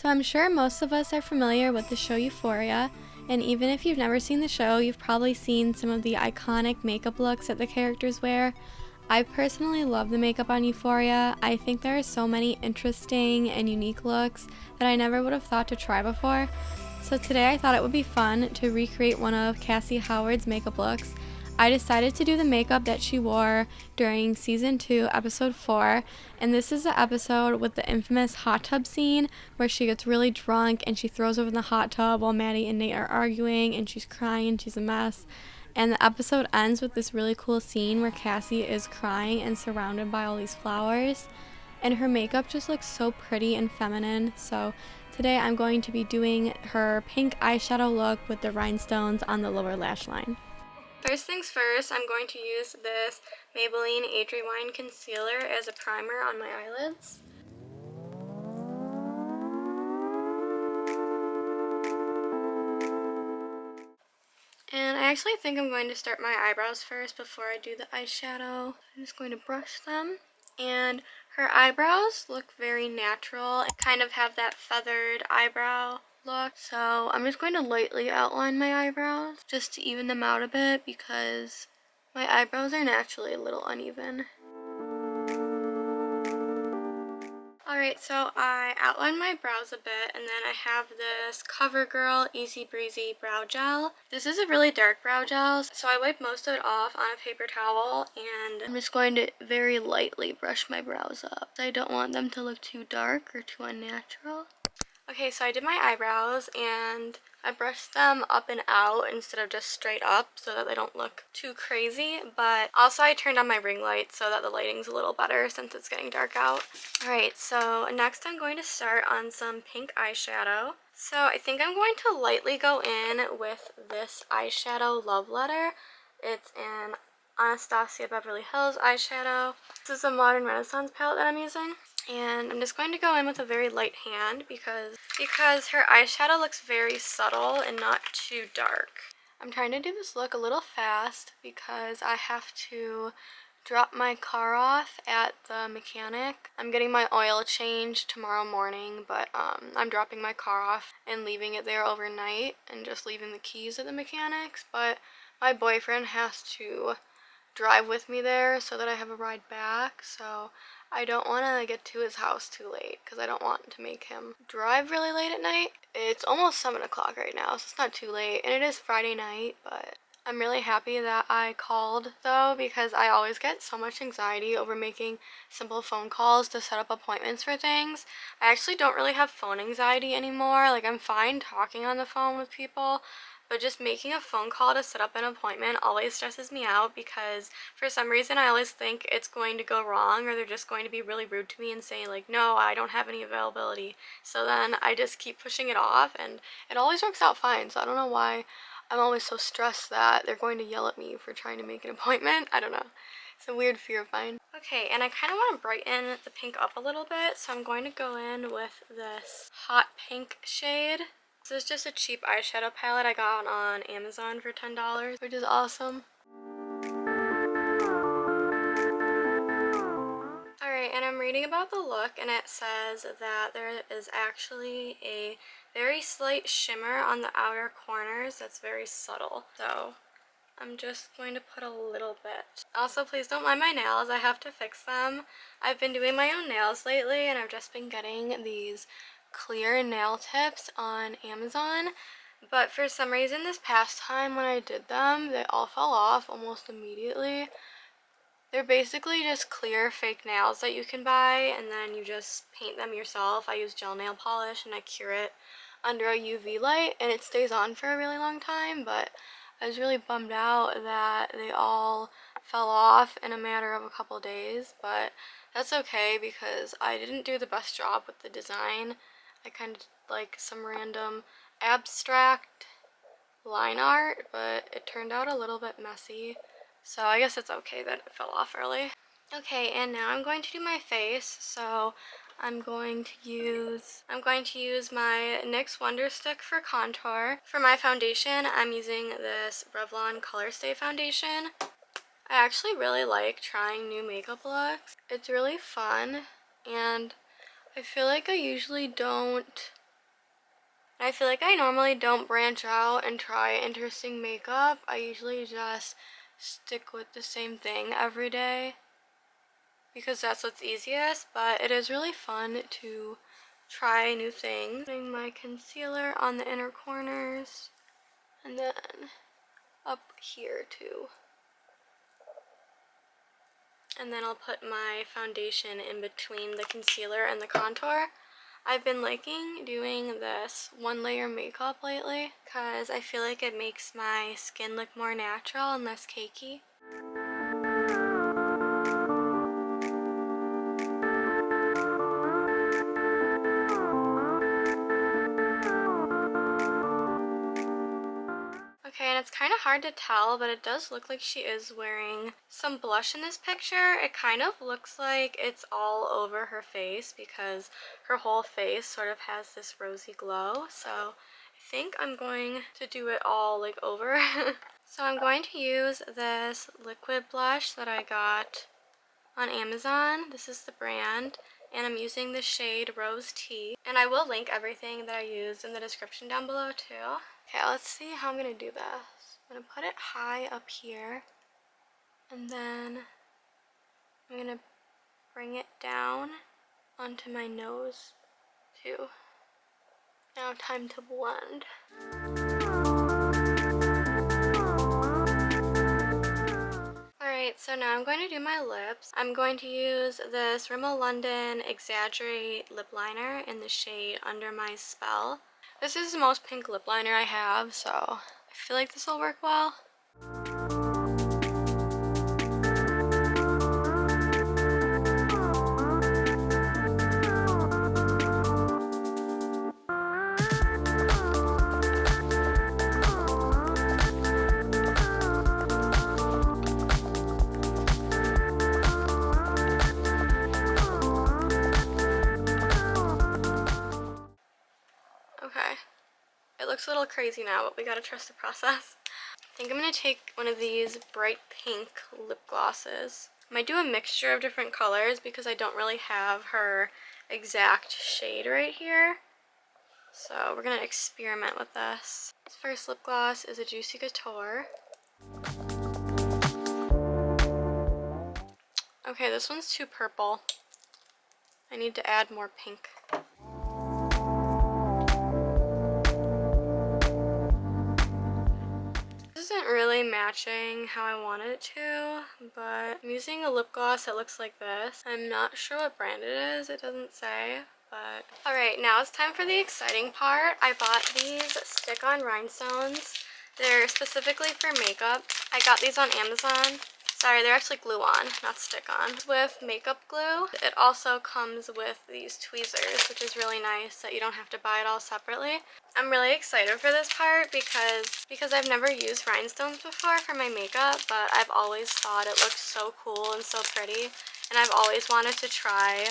So I'm sure most of us are familiar with the show Euphoria, and even if you've never seen the show, you've probably seen some of the iconic makeup looks that the characters wear. I personally love the makeup on Euphoria. I think there are so many interesting and unique looks that I never would have thought to try before. So today I thought it would be fun to recreate one of Cassie Howard's makeup looks. I decided to do the makeup that she wore during season 2, episode 4, and this is the episode with the infamous hot tub scene where she gets really drunk and she throws over in the hot tub while Maddie and Nate are arguing and she's crying, she's a mess. And the episode ends with this really cool scene where Cassie is crying and surrounded by all these flowers. And her makeup just looks so pretty and feminine. So today I'm going to be doing her pink eyeshadow look with the rhinestones on the lower lash line. First things first, I'm going to use this Maybelline Age Rewind Concealer as a primer on my eyelids. And I actually think I'm going to start my eyebrows first before I do the eyeshadow. I'm just going to brush them. And her eyebrows look very natural and kind of have that feathered eyebrow look. So I'm just going to lightly outline my eyebrows just to even them out a bit because my eyebrows are naturally a little uneven. Alright, so I outlined my brows a bit, and then I have this CoverGirl Easy Breezy Brow Gel. This is a really dark brow gel, so I wipe most of it off on a paper towel, and I'm just going to very lightly brush my brows up. I don't want them to look too dark or too unnatural. Okay, so I did my eyebrows, and I brushed them up and out instead of just straight up so that they don't look too crazy, but also I turned on my ring light so that the lighting's a little better since it's getting dark out. Alright, so next I'm going to start on some pink eyeshadow. So I think I'm going to lightly go in with this eyeshadow Love Letter. It's an Anastasia Beverly Hills eyeshadow. This is a Modern Renaissance palette that I'm using. And I'm just going to go in with a very light hand because her eyeshadow looks very subtle and not too dark. I'm trying to do this look a little fast because I have to drop my car off at the mechanic. I'm getting my oil changed tomorrow morning, but I'm dropping my car off and leaving it there overnight and just leaving the keys at the mechanic's. But my boyfriend has to drive with me there so that I have a ride back, so I don't want to get to his house too late because I don't want to make him drive really late at night. It's almost 7 o'clock right now, so it's not too late, and it is Friday night, but I'm really happy that I called though because I always get so much anxiety over making simple phone calls to set up appointments for things. I actually don't really have phone anxiety anymore. Like, I'm fine talking on the phone with people, but just making a phone call to set up an appointment always stresses me out because for some reason I always think it's going to go wrong or they're just going to be really rude to me and say like, no, I don't have any availability. So then I just keep pushing it off and it always works out fine. So I don't know why I'm always so stressed that they're going to yell at me for trying to make an appointment. I don't know. It's a weird fear of mine. Okay, and I kind of want to brighten the pink up a little bit, so I'm going to go in with this hot pink shade. This is just a cheap eyeshadow palette I got on Amazon for $10, which is awesome. Alright, and I'm reading about the look, and it says that there is actually a very slight shimmer on the outer corners that's very subtle. So I'm just going to put a little bit. Also, please don't mind my nails. I have to fix them. I've been doing my own nails lately, and I've just been getting these clear nail tips on Amazon. But for some reason this past time when I did them, they all fell off almost immediately. They're basically just clear fake nails that you can buy, and then you just paint them yourself. I use gel nail polish and I cure it under a UV light, and it stays on for a really long time, but I was really bummed out that they all fell off in a matter of a couple days, but that's okay because I didn't do the best job with the design. I kind of did like some random abstract line art, but it turned out a little bit messy. So I guess it's okay that it fell off early. Okay, and now I'm going to do my face. So I'm going to use my NYX Wonder Stick for contour. For my foundation, I'm using this Revlon Color Stay foundation. I actually really like trying new makeup looks. It's really fun, and I feel like I usually don't I feel like I normally don't branch out and try interesting makeup. I usually just stick with the same thing every day because that's what's easiest, but it is really fun to try new things. Putting my concealer on the inner corners and then up here too. And then I'll put my foundation in between the concealer and the contour. I've been liking doing this one layer makeup lately because I feel like it makes my skin look more natural and less cakey. Okay, and it's kind of hard to tell, but it does look like she is wearing some blush in this picture. It kind of looks like it's all over her face because her whole face sort of has this rosy glow. So I think I'm going to do it all like over. So I'm going to use this liquid blush that I got on Amazon. This is the brand, and I'm using the shade Rose Tea. And I will link everything that I use in the description down below too. Okay, let's see how I'm gonna do this. I'm gonna put it high up here, and then I'm gonna bring it down onto my nose too. Now time to blend. Alright, so now I'm going to do my lips. I'm going to use this Rimmel London Exaggerate lip liner in the shade Under My Spell. This is the most pink lip liner I have, so I feel like this will work well. Okay, it looks a little crazy now, but we gotta trust the process. I think I'm gonna take one of these bright pink lip glosses. I might do a mixture of different colors because I don't really have her exact shade right here. So we're gonna experiment with this. This first lip gloss is a Juicy Couture. Okay, this one's too purple. I need to add more pink. This isn't really matching how I wanted it to, but I'm using a lip gloss that looks like this. I'm not sure what brand it is, it doesn't say, but... Alright, now it's time for the exciting part. I bought these stick-on rhinestones. They're specifically for makeup. I got these on Amazon. Sorry, they're actually glue-on, not stick-on. With makeup glue. It also comes with these tweezers, which is really nice that you don't have to buy it all separately. I'm really excited for this part because I've never used rhinestones before for my makeup, but I've always thought it looked so cool and so pretty, and I've always wanted to try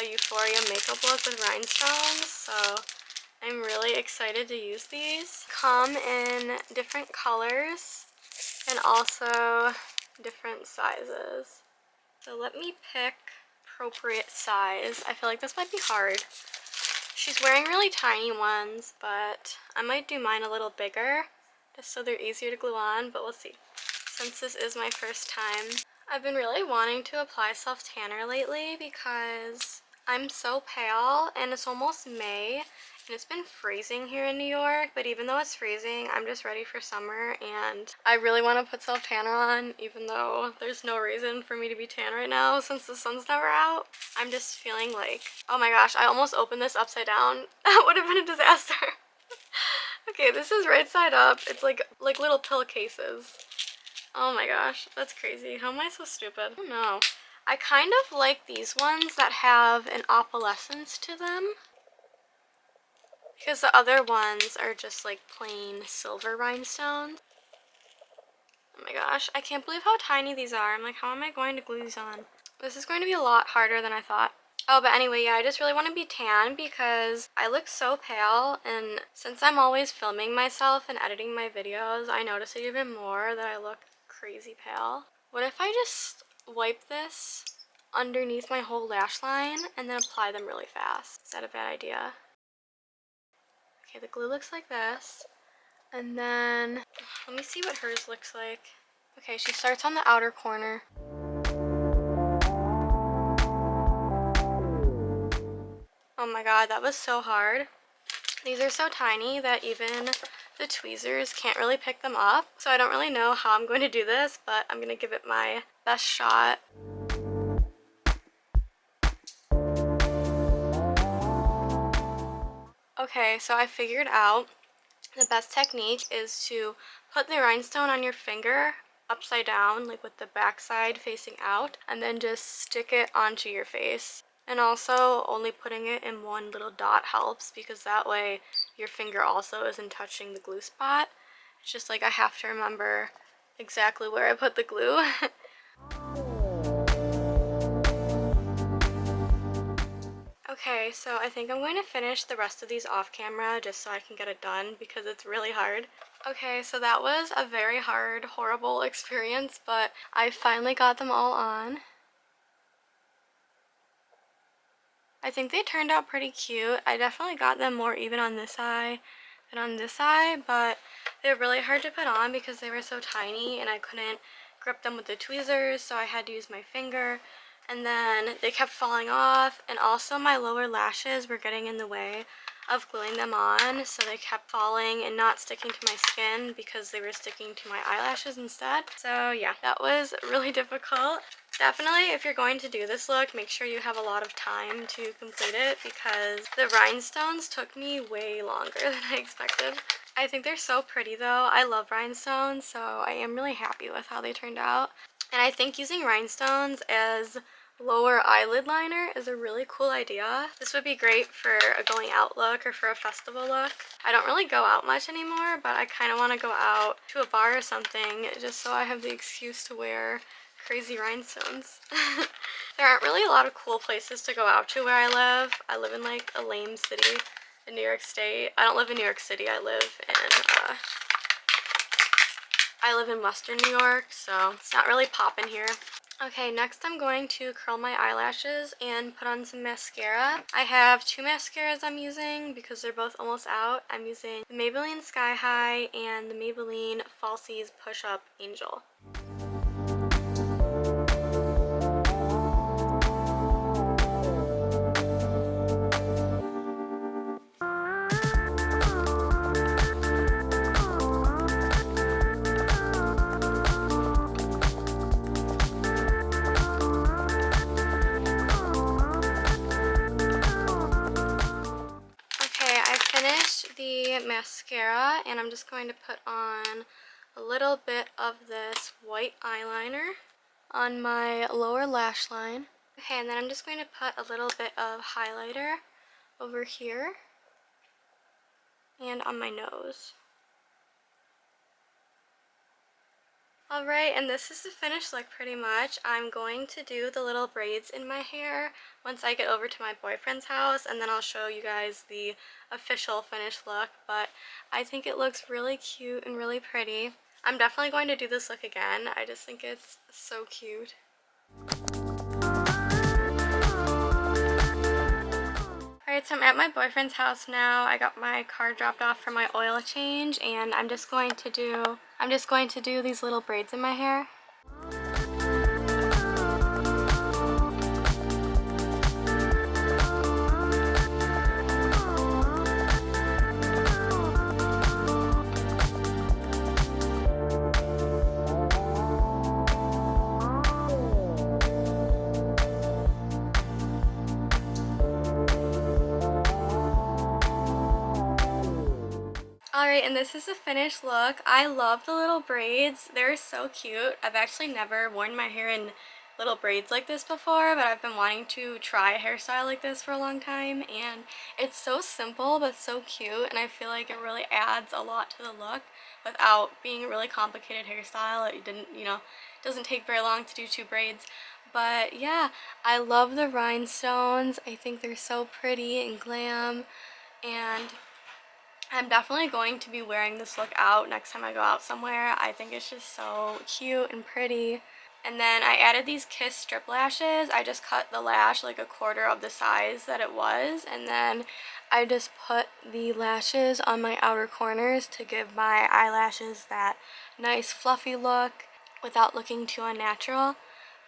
a Euphoria makeup look with rhinestones, so I'm really excited to use these. Come in different colors and also different sizes. So let me pick appropriate size. I feel like this might be hard. She's wearing really tiny ones, but I might do mine a little bigger just so they're easier to glue on, but we'll see. Since this is my first time, I've been really wanting to apply self-tanner lately because I'm so pale and it's almost May and it's been freezing here in New York, but even though it's freezing, I'm just ready for summer and I really want to put self-tanner on even though there's no reason for me to be tan right now since the sun's never out. I'm just feeling like, oh my gosh, I almost opened this upside down. That would have been a disaster. Okay, this is right side up. It's like little pill cases. Oh my gosh, that's crazy. How am I so stupid? I don't know. I kind of like these ones that have an opalescence to them because the other ones are just like plain silver rhinestones. Oh my gosh, I can't believe how tiny these are. I'm like, how am I going to glue these on? This is going to be a lot harder than I thought. Oh, but anyway, yeah, I just really want to be tan because I look so pale, and since I'm always filming myself and editing my videos, I notice it even more that I look crazy pale. What if I just wipe this underneath my whole lash line and then apply them really fast? Is that a bad idea? Okay, the glue looks like this. And then, let me see what hers looks like. Okay, she starts on the outer corner. Oh my god, that was so hard. These are so tiny that even the tweezers can't really pick them up. So I don't really know how I'm going to do this, but I'm going to give it my best shot. Okay, so I figured out the best technique is to put the rhinestone on your finger upside down, like with the back side facing out, and then just stick it onto your face. And also, only putting it in one little dot helps, because that way your finger also isn't touching the glue spot. It's just like I have to remember exactly where I put the glue. Okay, so I think I'm going to finish the rest of these off camera just so I can get it done because it's really hard. Okay, so that was a very hard, horrible experience, but I finally got them all on. I think they turned out pretty cute. I definitely got them more even on this eye than on this eye, but they're really hard to put on because they were so tiny and I couldn't grip them with the tweezers, so I had to use my finger. And then they kept falling off, and also my lower lashes were getting in the way of gluing them on, so they kept falling and not sticking to my skin because they were sticking to my eyelashes instead. So yeah, that was really difficult. Definitely, if you're going to do this look, make sure you have a lot of time to complete it because the rhinestones took me way longer than I expected. I think they're so pretty though. I love rhinestones, so I am really happy with how they turned out. And I think using rhinestones as lower eyelid liner is a really cool idea. This would be great for a going out look or for a festival look. I don't really go out much anymore, but I kind of want to go out to a bar or something just so I have the excuse to wear crazy rhinestones. There aren't really a lot of cool places to go out to where I live. I live in like a lame city in New York State. I don't live in New York City, I live in Western New York, so it's not really poppin' here. Okay, next I'm going to curl my eyelashes and put on some mascara. I have two mascaras I'm using because they're both almost out. I'm using the Maybelline Sky High and the Maybelline Falsies Push Up Angel. The mascara, and I'm just going to put on a little bit of this white eyeliner on my lower lash line. Okay, and then I'm just going to put a little bit of highlighter over here and on my nose. Alright, and this is the finished look pretty much. I'm going to do the little braids in my hair once I get over to my boyfriend's house, and then I'll show you guys the official finished look, but I think it looks really cute and really pretty. I'm definitely going to do this look again. I just think it's so cute. Alright, so I'm at my boyfriend's house now. I got my car dropped off for my oil change, and I'm just going to do these little braids in my hair. Alright, and this is the finished look. I love the little braids. They're so cute. I've actually never worn my hair in little braids like this before, but I've been wanting to try a hairstyle like this for a long time, and it's so simple but so cute, and I feel like it really adds a lot to the look without being a really complicated hairstyle. It doesn't take very long to do two braids. But yeah, I love the rhinestones. I think they're so pretty and glam, and I'm definitely going to be wearing this look out next time I go out somewhere. I think it's just so cute and pretty. And then I added these Kiss strip lashes. I just cut the lash like a quarter of the size that it was, and then I just put the lashes on my outer corners to give my eyelashes that nice fluffy look without looking too unnatural.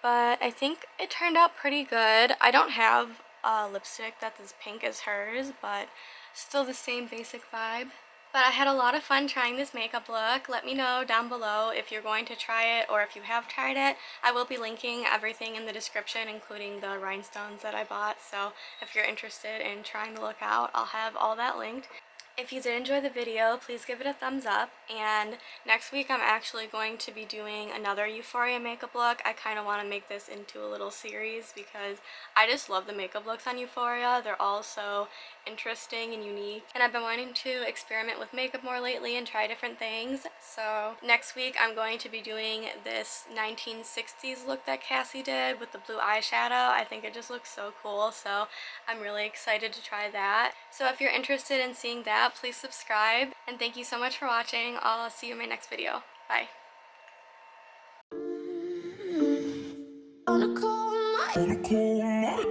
But I think it turned out pretty good. I don't have a lipstick that's as pink as hers, but still the same basic vibe. But I had a lot of fun trying this makeup look. Let me know down below if you're going to try it or if you have tried it. I will be linking everything in the description, including the rhinestones that I bought. So if you're interested in trying the look out, I'll have all that linked. If you did enjoy the video, please give it a thumbs up, and next week I'm actually going to be doing another Euphoria makeup look. I kind of want to make this into a little series because I just love the makeup looks on Euphoria. They're all so interesting and unique, and I've been wanting to experiment with makeup more lately and try different things. So next week I'm going to be doing this 1960s look that Cassie did with the blue eyeshadow. I think it just looks so cool, so I'm really excited to try that. So if you're interested in seeing that, please subscribe, and thank you so much for watching. I'll see you in my next video. Bye. On a cold night tonight.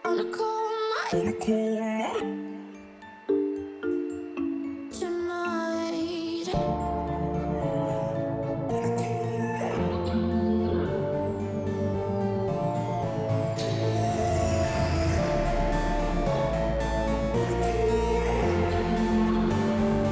On a cold night.